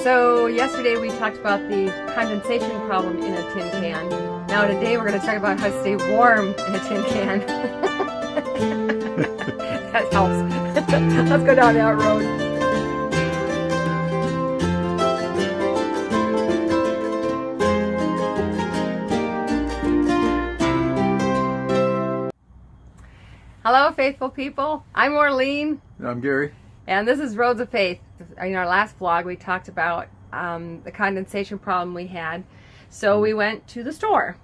So yesterday we talked about the condensation problem in a tin can. Now today we're going to talk about how to stay warm in a tin can. That helps. Let's go down that road. Hello faithful people, I'm Orlean. And I'm Gary. And this is Roads of Faith. In our last vlog we talked about the condensation problem we had. So we went to the store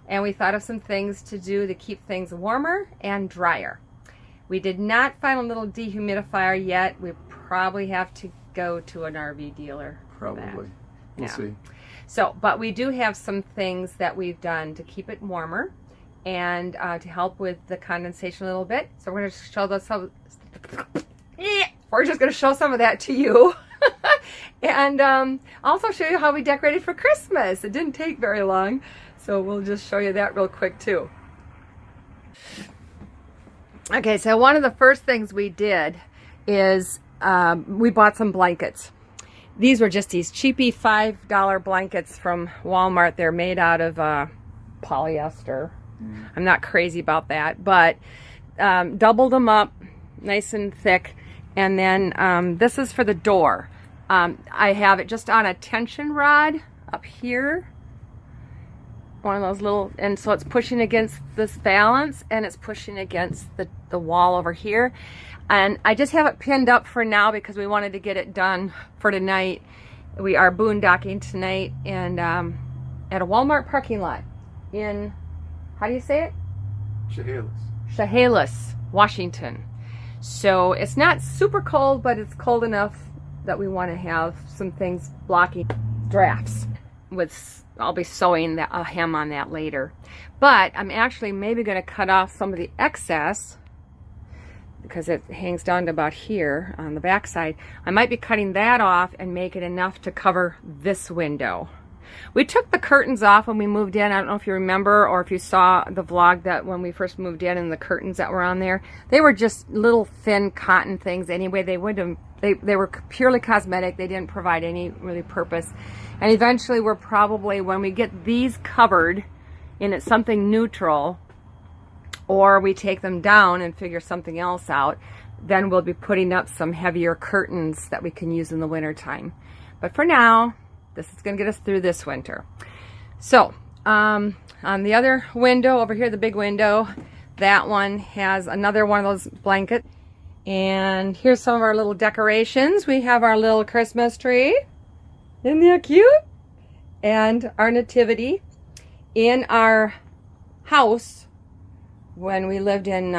and we thought of some things to do to keep things warmer and drier. We did not find a little dehumidifier yet. We probably have to go to an RV dealer. Probably. We'll see. So, but we do have some things that we've done to keep it warmer and to help with the condensation a little bit. So we're going to show those some. We're just going to show some of that to you. And also show you how we decorated for Christmas. It didn't take very long, so we'll just show you that real quick too. Okay, so one of the first things we did is we bought some blankets. These were just these cheapy $5 blankets from Walmart. They're made out of polyester. I'm not crazy about that, but doubled them up nice and thick. And then this is for the door. I have it just on a tension rod up here. One of those little, and so it's pushing against this valance and it's pushing against the wall over here. And I just have it pinned up for now because we wanted to get it done for tonight. We are boondocking tonight and at a Walmart parking lot in, how do you say it? Chehalis, Washington. So it's not super cold, but it's cold enough that we want to have some things blocking drafts. I'll be sewing a hem on that later. But I'm actually maybe going to cut off some of the excess because it hangs down to about here on the back side. I might be cutting that off and make it enough to cover this window. We took the curtains off when we moved in. I don't know if you remember or if you saw the vlog that when we first moved in and the curtains that were on there. They were just little thin cotton things anyway. They were purely cosmetic. They didn't provide any really purpose. And eventually we're probably, when we get these covered in something neutral, or we take them down and figure something else out, then we'll be putting up some heavier curtains that we can use in the winter time. But for now, this is going to get us through this winter. So, on the other window over here, the big window, that one has another one of those blankets. And here's some of our little decorations. We have our little Christmas tree. Isn't that cute? And our nativity. In our house, when we lived in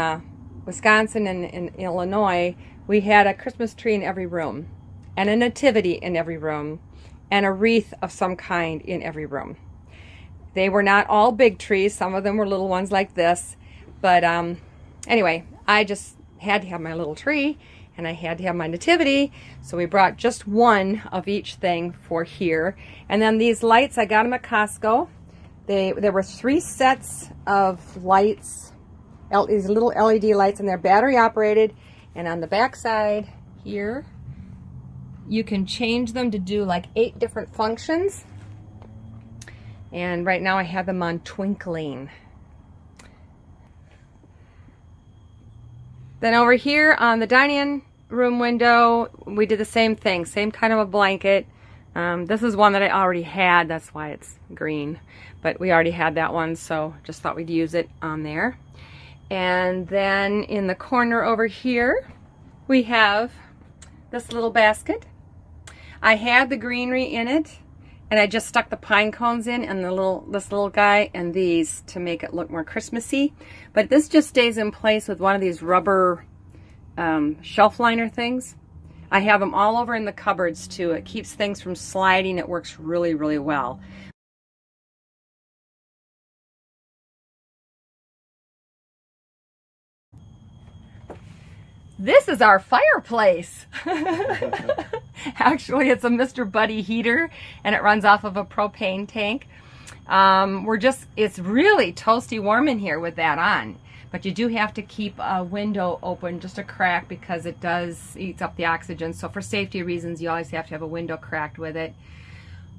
Wisconsin and in Illinois, we had a Christmas tree in every room. And a nativity in every room. And a wreath of some kind in every room. They were not all big trees. Some of them were little ones like this. But anyway, I just had to have my little tree and I had to have my nativity. So we brought just one of each thing for here. And then these lights, I got them at Costco. There were 3 sets of lights, these little LED lights, and they're battery operated. And on the back side here, you can change them to do like 8 different functions. And right now I have them on twinkling. Then over here on the dining room window, we did the same thing, same kind of a blanket. This is one that I already had, that's why it's green. But we already had that one, so just thought we'd use it on there. And then in the corner over here, we have this little basket. I had the greenery in it, and I just stuck the pine cones in and this little guy and these to make it look more Christmassy. But this just stays in place with one of these rubber shelf liner things. I have them all over in the cupboards too. It keeps things from sliding. It works really, really well. This is our fireplace. Actually, it's a Mr. Buddy heater, and it runs off of a propane tank. It's really toasty warm in here with that on. But you do have to keep a window open, just a crack, because it eats up the oxygen. So for safety reasons, you always have to have a window cracked with it,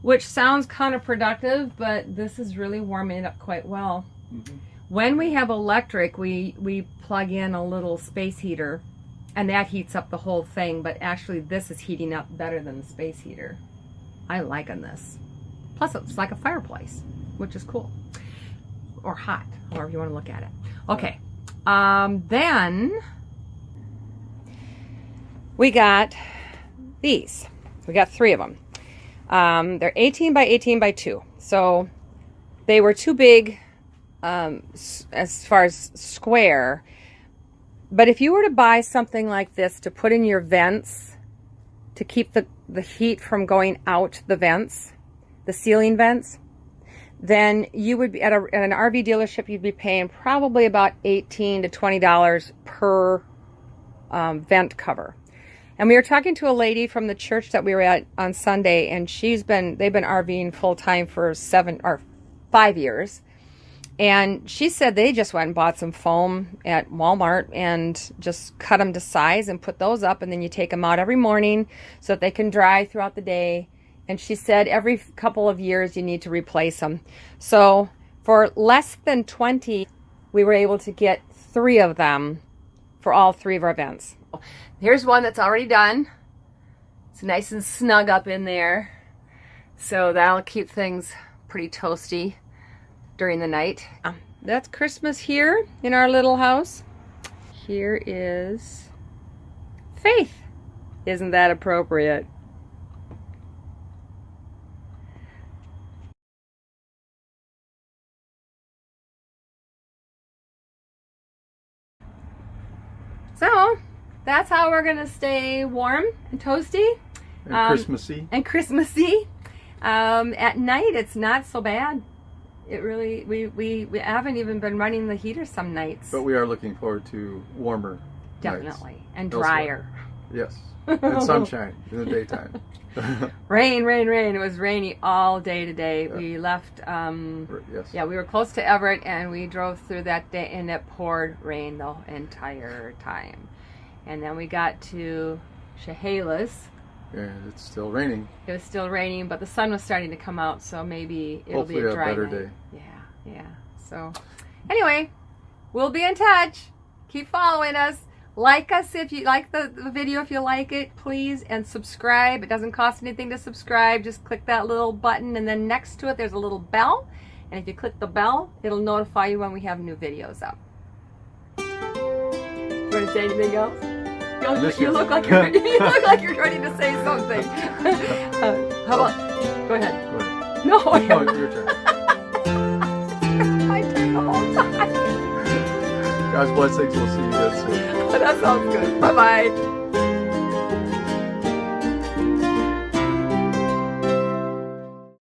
which sounds counterproductive, but this is really warming it up quite well. Mm-hmm. When we have electric, we plug in a little space heater, and that heats up the whole thing, but actually this is heating up better than the space heater. I like this. Plus it's like a fireplace, which is cool. Or hot, however you want to look at it. Okay. Then we got these. We got 3 of them. They're 18 by 18 by 2. So they were too big as far as square. But if you were to buy something like this to put in your vents to keep the heat from going out the vents, the ceiling vents, then you would be at an RV dealership, you'd be paying probably about $18 to $20 per vent cover. And we were talking to a lady from the church that we were at on Sunday, and they've been RVing full time for 5 years. And she said they just went and bought some foam at Walmart and just cut them to size and put those up, and then you take them out every morning so that they can dry throughout the day. And she said every couple of years you need to replace them. So for less than $20, we were able to get 3 of them for all 3 of our vents. Here's one that's already done. It's nice and snug up in there. So that'll keep things pretty toasty during the night. That's Christmas here in our little house. Here is Faith. Isn't that appropriate? So that's how we're gonna stay warm and toasty and Christmassy. At night, it's not so bad. It really, we haven't even been running the heater some nights. But we are looking forward to warmer definitely nights. And drier. Yes, and sunshine in the daytime. Rain. It was rainy all day today. Yeah. We left. Yes. Yeah, we were close to Everett, and we drove through that day, and it poured rain the entire time. And then we got to Chehalis. And it's still raining. It was still raining, but the sun was starting to come out, so maybe it'll hopefully be a dry better night. day. Yeah. So, anyway, we'll be in touch. Keep following us. Like us if you like the video, if you like it, please, and subscribe. It doesn't cost anything to subscribe. Just click that little button, and then next to it there's a little bell. And if you click the bell, it'll notify you when we have new videos up. You want to say anything else? You look like you're ready to say something. How about? Go ahead. Go ahead. No, your turn. I turn the whole time. God's blessings. We'll see you guys soon. That sounds good. Bye bye.